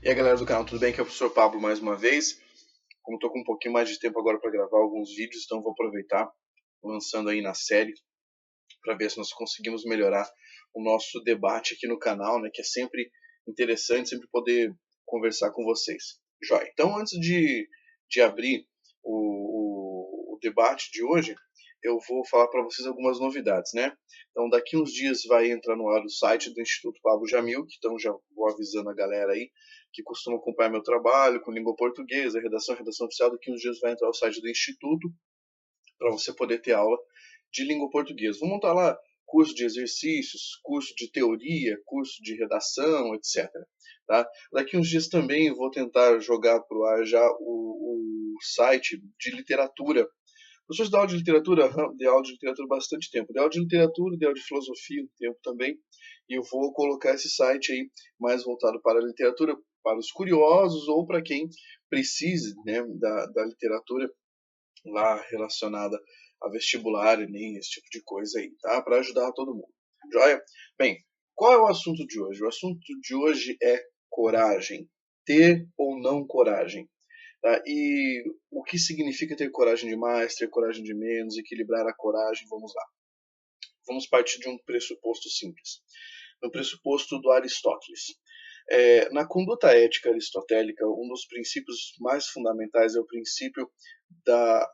E aí galera do canal, tudo bem? Aqui é o professor Pablo mais uma vez. Como estou com um pouquinho mais de tempo agora para gravar alguns vídeos, então vou aproveitar lançando aí na série para ver se nós conseguimos melhorar o nosso debate aqui no canal, né? Que é sempre interessante, sempre poder conversar com vocês. Joia. Então antes de abrir o debate de hoje, eu vou falar para vocês algumas novidades, né? Então daqui uns dias vai entrar no ar o site do Instituto Pablo Jamil, então já vou avisando a galera aí que costuma acompanhar meu trabalho com língua portuguesa, redação oficial. Daqui uns dias vai entrar o site do Instituto para você poder ter aula de língua portuguesa. Vou montar lá curso de exercícios, curso de teoria, curso de redação, etc. Tá? Daqui uns dias também vou tentar jogar para o ar já o site de literatura. Professores da aula de literatura, dei aula de literatura há bastante tempo. Dei aula de literatura, dei aula de filosofia um tempo também. E eu vou colocar esse site aí mais voltado para a literatura, para os curiosos ou para quem precise, né, da literatura lá relacionada a vestibular, Enem, esse tipo de coisa aí, tá? Para ajudar todo mundo. Joia? Bem, qual é o assunto de hoje? O assunto de hoje é coragem. Ter ou não coragem. Tá? E o que significa ter coragem de mais, ter coragem de menos, equilibrar a coragem? Vamos lá. Vamos partir de um pressuposto simples. No pressuposto do Aristóteles. Na conduta ética aristotélica, um dos princípios mais fundamentais é o princípio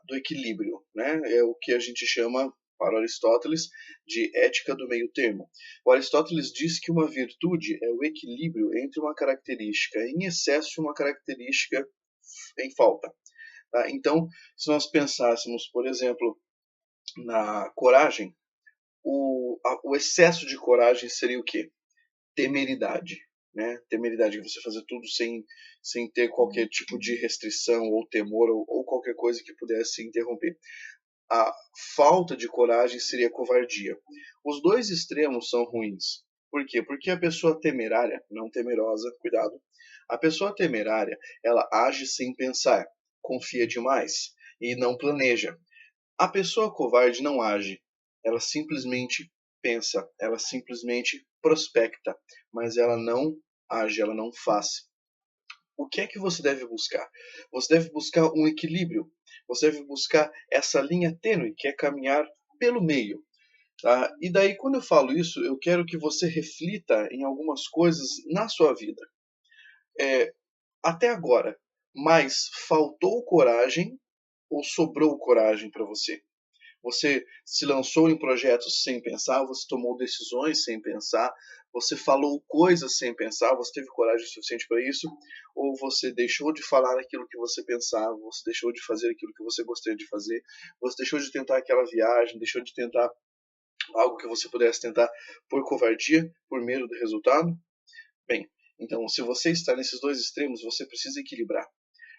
do equilíbrio, né? É o que a gente chama, para Aristóteles, de ética do meio termo. O Aristóteles diz que uma virtude é o equilíbrio entre uma característica em excesso e uma característica em falta. Tá? Então, se nós pensássemos, por exemplo, na coragem, o excesso de coragem seria o quê? Temeridade. Né? Temeridade, você fazer tudo sem ter qualquer tipo de restrição ou temor ou qualquer coisa que pudesse interromper. A falta de coragem seria covardia. Os dois extremos são ruins. Por quê? Porque a pessoa temerária, não temerosa, cuidado, a pessoa temerária, ela age sem pensar, confia demais e não planeja. A pessoa covarde não age, ela simplesmente pensa, ela simplesmente prospecta, mas ela não age, ela não faz. O que é que você deve buscar? Você deve buscar um equilíbrio, você deve buscar essa linha tênue, que é caminhar pelo meio. Tá? E daí, quando eu falo isso, eu quero que você reflita em algumas coisas na sua vida. É, até agora, mas faltou coragem ou sobrou coragem para você? Você se lançou em projetos sem pensar, você tomou decisões sem pensar, você falou coisas sem pensar, você teve coragem suficiente para isso, ou você deixou de falar aquilo que você pensava, você deixou de fazer aquilo que você gostaria de fazer, você deixou de tentar aquela viagem, deixou de tentar algo que você pudesse tentar por covardia, por medo do resultado? Bem, então se você está nesses dois extremos, você precisa equilibrar.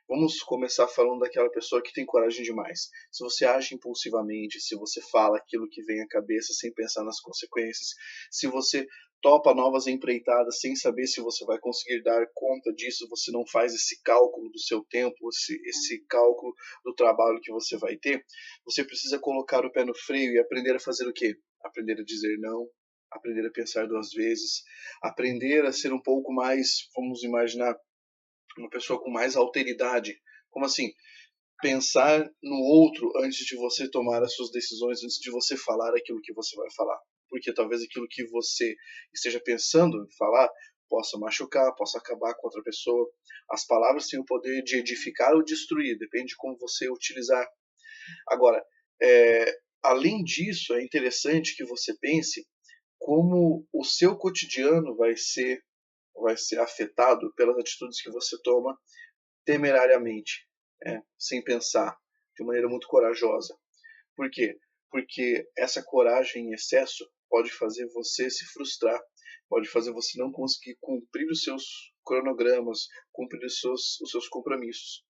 Vamos começar falando daquela pessoa que tem coragem demais. Se você age impulsivamente, se você fala aquilo que vem à cabeça sem pensar nas consequências, se você topa novas empreitadas sem saber se você vai conseguir dar conta disso, você não faz esse cálculo do seu tempo, esse cálculo do trabalho que você vai ter, você precisa colocar o pé no freio e aprender a fazer o quê? Aprender a dizer não, aprender a pensar duas vezes, aprender a ser um pouco mais, vamos imaginar, uma pessoa com mais alteridade. Como assim? Pensar no outro antes de você tomar as suas decisões, antes de você falar aquilo que você vai falar. Porque talvez aquilo que você esteja pensando em falar possa machucar, possa acabar com outra pessoa. As palavras têm o poder de edificar ou destruir, depende de como você utilizar. Agora, além disso, é interessante que você pense como o seu cotidiano vai ser afetado pelas atitudes que você toma temerariamente, sem pensar, de maneira muito corajosa. Por quê? Porque essa coragem em excesso pode fazer você se frustrar, pode fazer você não conseguir cumprir os seus cronogramas, cumprir os seus compromissos.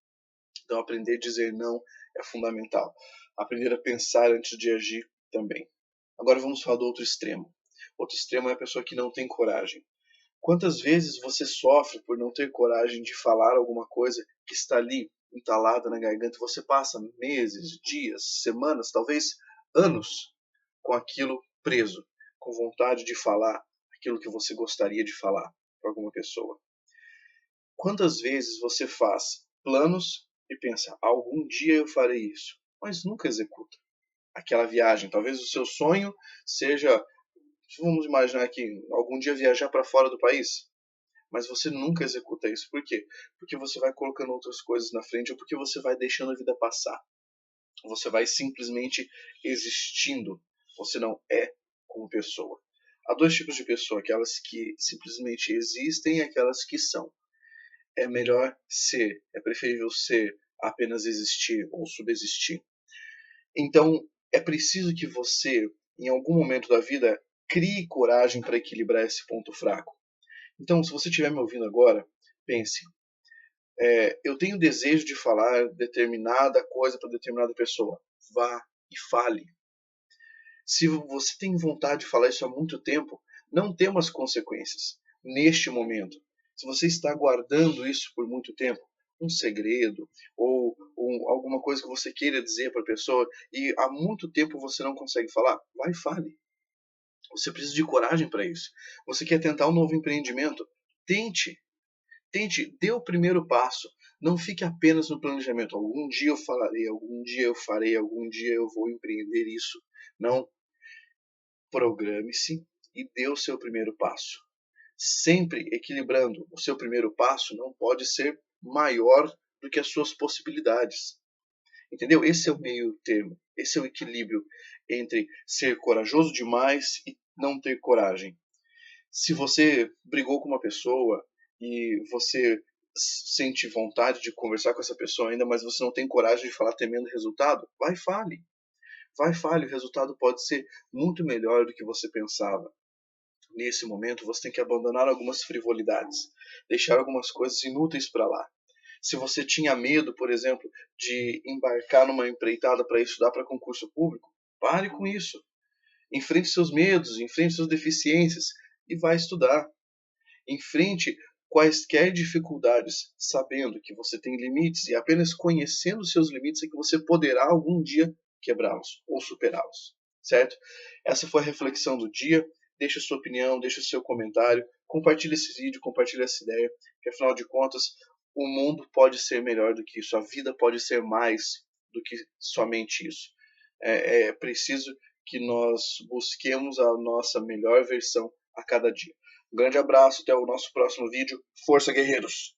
Então, aprender a dizer não é fundamental. Aprender a pensar antes de agir também. Agora vamos falar do outro extremo. Outro extremo é a pessoa que não tem coragem. Quantas vezes você sofre por não ter coragem de falar alguma coisa que está ali entalada na garganta? Você passa meses, dias, semanas, talvez anos com aquilo preso, com vontade de falar aquilo que você gostaria de falar para alguma pessoa. Quantas vezes você faz planos e pensa, algum dia eu farei isso, mas nunca executa aquela viagem? Talvez o seu sonho seja, vamos imaginar que algum dia viajar para fora do país, mas você nunca executa isso. Por quê? Porque você vai colocando outras coisas na frente ou porque você vai deixando a vida passar. Você vai simplesmente existindo. Você não é como pessoa. Há dois tipos de pessoa, aquelas que simplesmente existem e aquelas que são. É melhor ser, é preferível ser apenas existir ou subsistir. Então, é preciso que você, em algum momento da vida, crie coragem para equilibrar esse ponto fraco. Então, se você estiver me ouvindo agora, pense: eu tenho desejo de falar determinada coisa para determinada pessoa. Vá e fale. Se você tem vontade de falar isso há muito tempo, não tema as consequências neste momento. Se você está guardando isso por muito tempo, um segredo ou alguma coisa que você queira dizer para a pessoa e há muito tempo você não consegue falar, vai e fale. Você precisa de coragem para isso. Você quer tentar um novo empreendimento? Tente. Tente, dê o primeiro passo. Não fique apenas no planejamento. Algum dia eu falarei, algum dia eu farei, algum dia eu vou empreender isso. Não. Programe-se e dê o seu primeiro passo. Sempre equilibrando. O seu primeiro passo não pode ser maior do que as suas possibilidades. Entendeu? Esse é o meio termo. Esse é o equilíbrio entre ser corajoso demais e não ter coragem. Se você brigou com uma pessoa e você sente vontade de conversar com essa pessoa ainda, mas você não tem coragem de falar temendo resultado, vai e fale. Vai e fale, o resultado pode ser muito melhor do que você pensava. Nesse momento, você tem que abandonar algumas frivolidades, deixar algumas coisas inúteis para lá. Se você tinha medo, por exemplo, de embarcar numa empreitada para estudar para concurso público, pare com isso. Enfrente seus medos, enfrente suas deficiências e vá estudar. Enfrente quaisquer dificuldades, sabendo que você tem limites e apenas conhecendo seus limites é que você poderá algum dia quebrá-los ou superá-los, certo? Essa foi a reflexão do dia. Deixe a sua opinião, deixe o seu comentário, compartilhe esse vídeo, compartilhe essa ideia, que afinal de contas o mundo pode ser melhor do que isso, a vida pode ser mais do que somente isso. É preciso que nós busquemos a nossa melhor versão a cada dia. Um grande abraço, até o nosso próximo vídeo. Força, guerreiros!